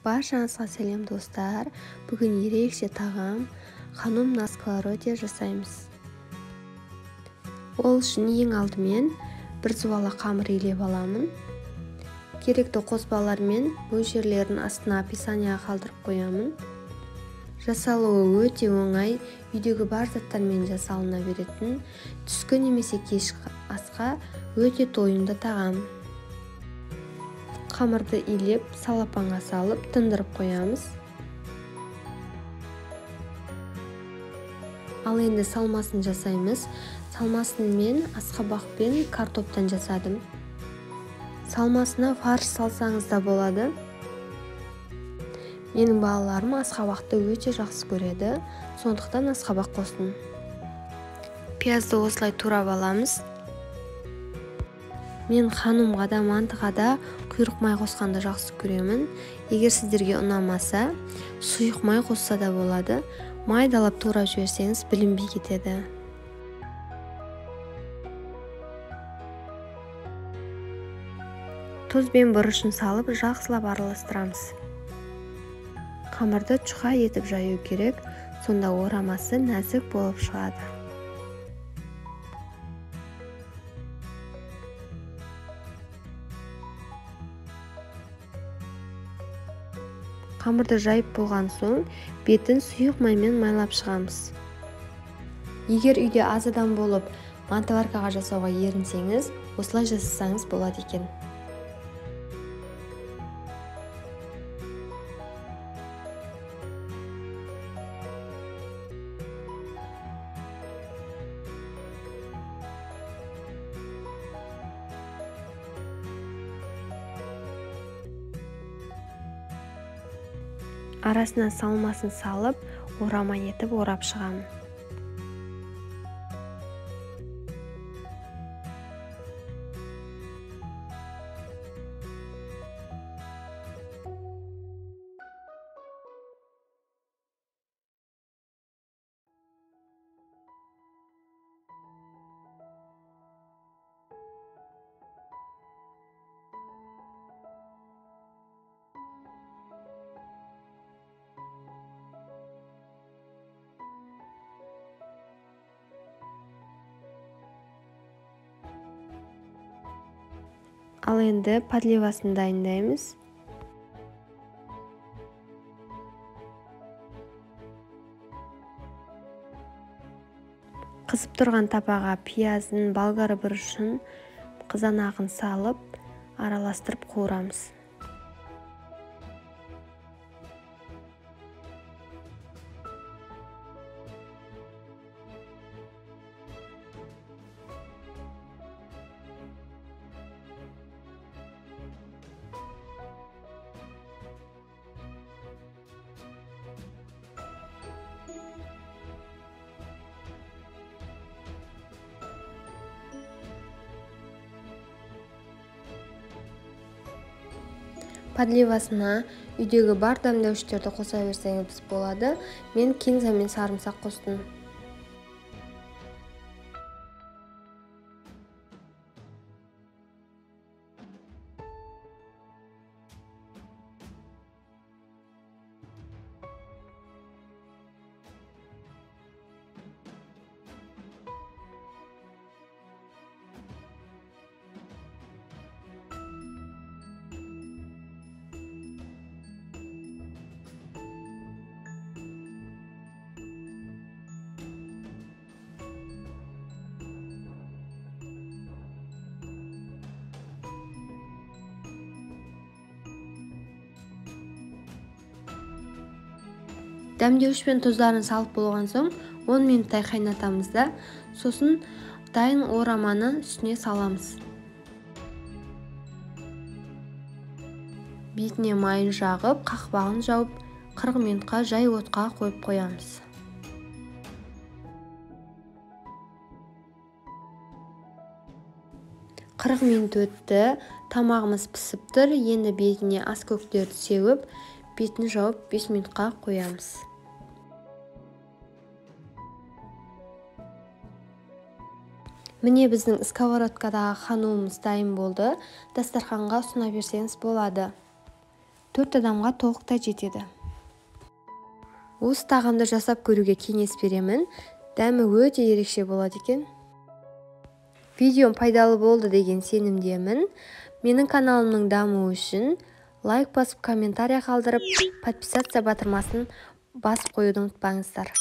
Баршаңызға сәлем достар. Бүгін ерекше тағам ханум на сковороде жасаймыз. Ол үшін ең алдымен бір жуала қамыр илеп аламын. Керекті қоспалар мен мөлшерлерін астына описанияға қалдырып қоямын. Жасалуы өте оңай, үйдегі бар заттармен жасалына беретін түскі немесе кешкі асқа өте тойымды тағам. Қамырды илеп, салапанға салып, тындырып қоямыз. Ал енді салмасын жасаймыз. Салмасын мен асқабақ пен картоптан жасадым. Салмасына фарш салсаңыз да болады. Менің балаларым асқабақты өте жақсы көреді, сондықтан асқабақ қостым. Пиязды осылай турап аламыз. Мен ханумға да, мантыға да құйрық май қосқанды жақсы көремін. Егер сіздерге ұнамаса, сұйық май қосса да болады. Майдалап турап жіберсеңіз білінбей кетеді. Тұз бен бұрышын салып, жақсылап араластырамыз. Қамырды чұқа етіп жаю керек, сонда орамасы нәзік болып шығады. Қамырды жайып болған соң, бетін сұйық маймен майлап шығамыз. Егер үйде аз адам болып, мантываркаға жасауға ерінсеңіз, осылай жасасаңыз болады екен. Арасына салмасын салып, орама етіп орап шығамын. Ал енді подливасын дайындаймыз. Қызып тұрған табаға пиязын, болгар бұрышын, қызанағын салып, араластырып қуырамыз. Подливасына үйдегі бар дәмдеуіштерді қоса берсеңіз болады. Мен кинза мен сарымсақ қостым. Дәмдеуіш пен тұздарын салып болған соң 10 минуттай қайнатамыз да, сосын дайын ораманы үстіне саламыз. Бетіне майын жағып, қақпағын жауып, 40 минутқа жай отқа қойып қоямыз. Қырық минут өтті, тамағымыз пісіп тұр. Енді бетіне ас көктерді сеуіп, бетін жауып 5 минутқа қоямыз. Міне біздің сковородкадағы ханумымыз дайын болды. Дастарханға ұсына берсеңіз болады. 4 адамға толықтай жетеді. Осы тағамды жасап көруге кеңес беремін. Дәмі өте ерекше болады екен. Видеом пайдалы болды деген сенімдемін. Менің каналымның дамуы үшін лайк басып, комментарий қалдырып, подписаться батырмасын басып қоюды ұмытпаңыздар.